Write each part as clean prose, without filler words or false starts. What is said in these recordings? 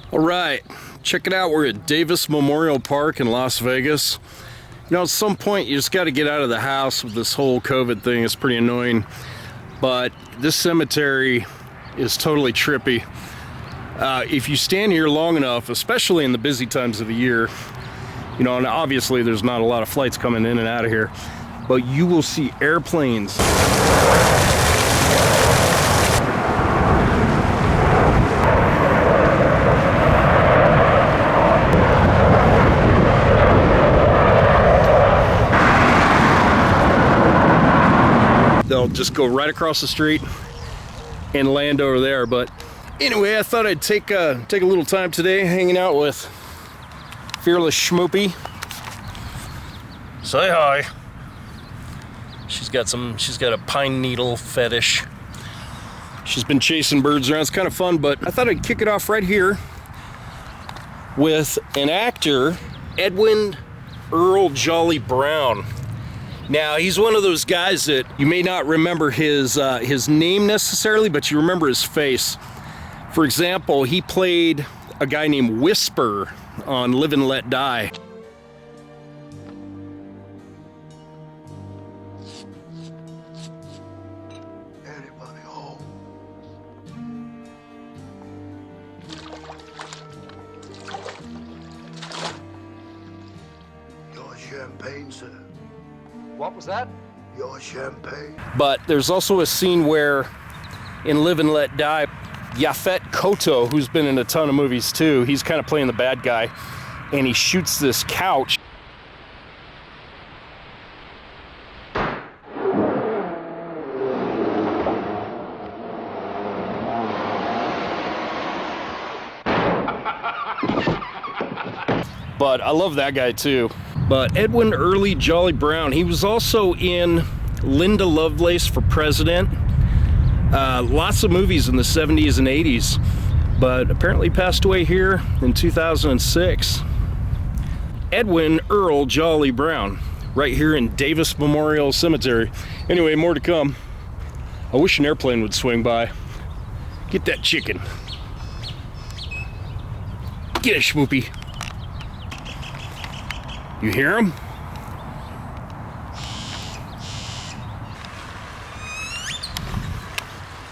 All right, check it out. We're at Davis Memorial Park in Las Vegas. You know, at some point you just got to get out of the house with this whole COVID thing. It's pretty annoying, but this cemetery is totally trippy. If you stand here long enough, especially in the busy times of the year, you know, and obviously there's not a lot of flights coming in and out of here, but you will see airplanes. They'll just go right across the street and land over there. But anyway, I thought I'd take a little time today hanging out with Fearless Schmoopy. Say hi. She's got a pine needle fetish. She's been chasing birds around. It's kind of fun, but I thought I'd kick it off right here with an actor, Edwin Earl Jolly Brown. Now, he's one of those guys that you may not remember his name necessarily, but you remember his face. For example, he played a guy named Whisper on Live and Let Die. Anybody home? Your champagne, sir. What was that? Your champagne. But there's also a scene where in Live and Let Die, Yaphet Kotto, who's been in a ton of movies too, he's kind of playing the bad guy, and he shoots this couch. But I love that guy too. But Edwin Early Jolly Brown, he was also in Linda Lovelace for President. Lots of movies in the 70s and 80s, but apparently passed away here in 2006. Edwin Earl Jolly Brown, right here in Davis Memorial Cemetery. Anyway, more to come. I wish an airplane would swing by. Get that chicken. Get it, Schmoopy. You hear him?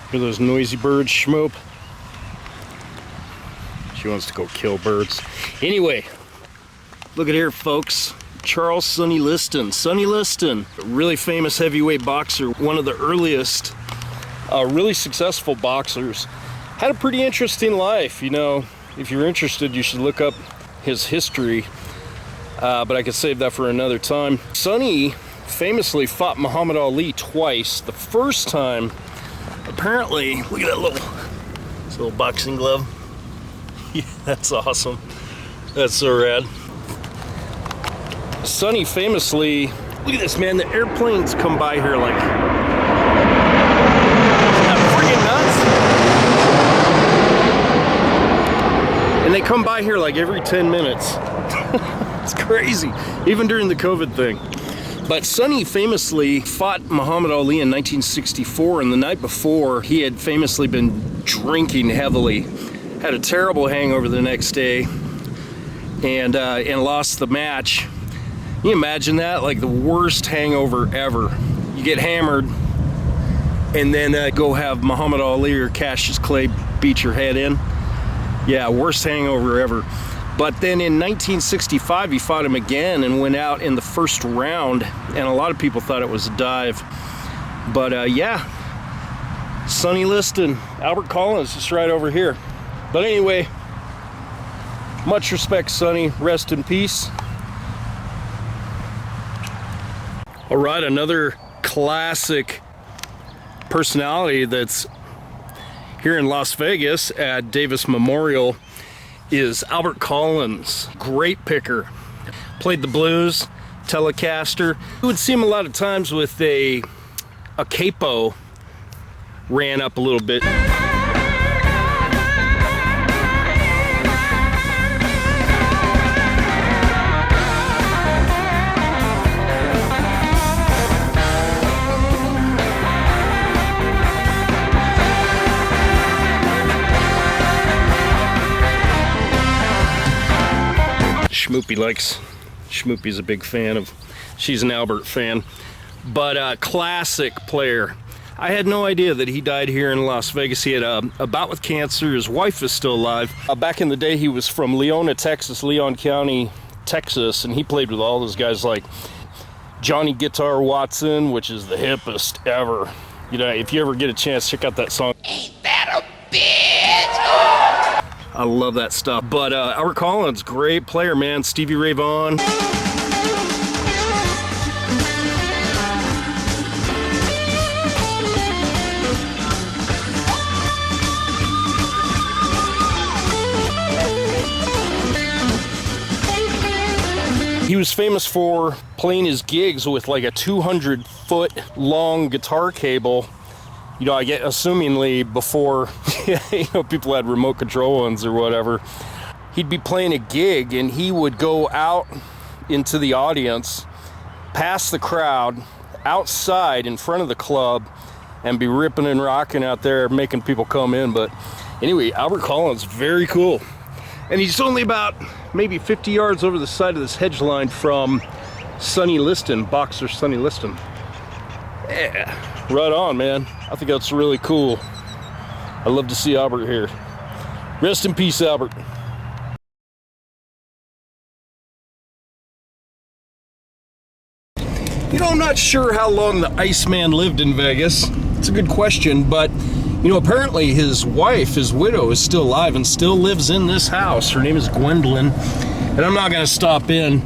Hear those noisy birds, Schmoop? She wants to go kill birds. Anyway, look at here, folks. Charles Sonny Liston. Sonny Liston, a really famous heavyweight boxer, one of the earliest really successful boxers. Had a pretty interesting life. You know, if you're interested, you should look up his history. But I could save that for another time. Sonny famously fought Muhammad Ali twice. The first time, apparently, look at that little boxing glove. Yeah, that's awesome. That's so rad. Sonny famously, look at this, man, the airplanes come by here like, isn't that friggin' nuts? And they come by here like every 10 minutes. It's crazy, even during the COVID thing. But Sonny famously fought Muhammad Ali in 1964, and the night before, he had famously been drinking heavily. Had a terrible hangover the next day, and lost the match. Can you imagine that? Like the worst hangover ever. You get hammered, and then go have Muhammad Ali or Cassius Clay beat your head in. Yeah, worst hangover ever. But then in 1965, he fought him again and went out in the first round, and a lot of people thought it was a dive. But yeah, Sonny Liston, Albert Collins, just right over here. But anyway, much respect, Sonny. Rest in peace. All right, another classic personality that's here in Las Vegas at Davis Memorial is Albert Collins, grape picker. Played the blues, Telecaster. You would see him a lot of times with a capo ran up a little bit. Schmoopy's a big fan of, she's an Albert fan. But classic player. I had no idea that he died here in Las Vegas. He had a bout with cancer. His wife is still alive. Back in the day, he was from Leona, Texas, Leon County, Texas, and he played with all those guys like Johnny Guitar Watson, which is the hippest ever. You know, if you ever get a chance, check out that song. Ain't that a bitch? I love that stuff. But Albert Collins, great player, man. Stevie Ray Vaughan. He was famous for playing his gigs with like a 200-foot long guitar cable. You know, I get assumingly before you know, people had remote control ones or whatever. He'd be playing a gig and he would go out into the audience, past the crowd, outside in front of the club, and be ripping and rocking out there, making people come in. But anyway, Albert Collins, very cool. And he's only about maybe 50 yards over the side of this hedge line from Sonny Liston, boxer Sonny Liston. Yeah, right on, man. I think that's really cool. I love to see Albert here. Rest in peace, Albert. You know, I'm not sure how long the Iceman lived in Vegas. It's a good question, but you know, apparently his wife, his widow, is still alive and still lives in this house. Her name is Gwendolyn, and I'm not gonna stop in,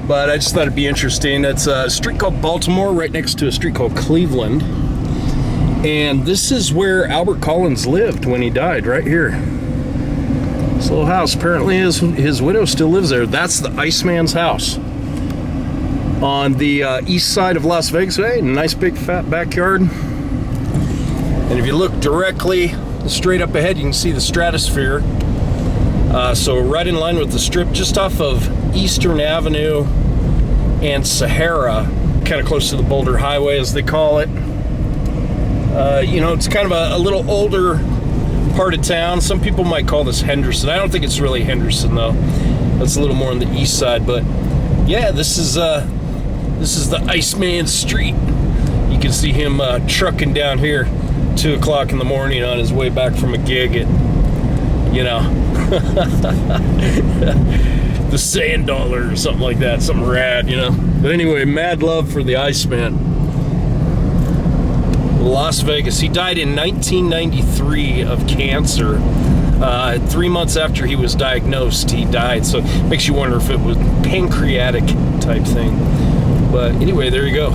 but I just thought it'd be interesting. It's a street called Baltimore, right next to a street called Cleveland. And this is where Albert Collins lived when he died, right here. This little house, apparently his widow still lives there. That's the Iceman's house. On the east side of Las Vegas. Hey, nice big fat backyard. And if you look directly straight up ahead, you can see the Stratosphere. So right in line with the Strip, just off of Eastern Avenue and Sahara, kind of close to the Boulder Highway, as they call it. You know, it's kind of a little older part of town. Some people might call this Henderson. I don't think it's really Henderson, though. That's a little more on the east side. But yeah, this is the Iceman Street. You can see him trucking down here 2 o'clock in the morning on his way back from a gig at, you know, the Sand Dollar or something like that, something rad, you know. But anyway, mad love for the Iceman. Las Vegas. He died in 1993 of cancer. 3 months after he was diagnosed, he died. So it makes you wonder if it was pancreatic type thing. But anyway, there you go.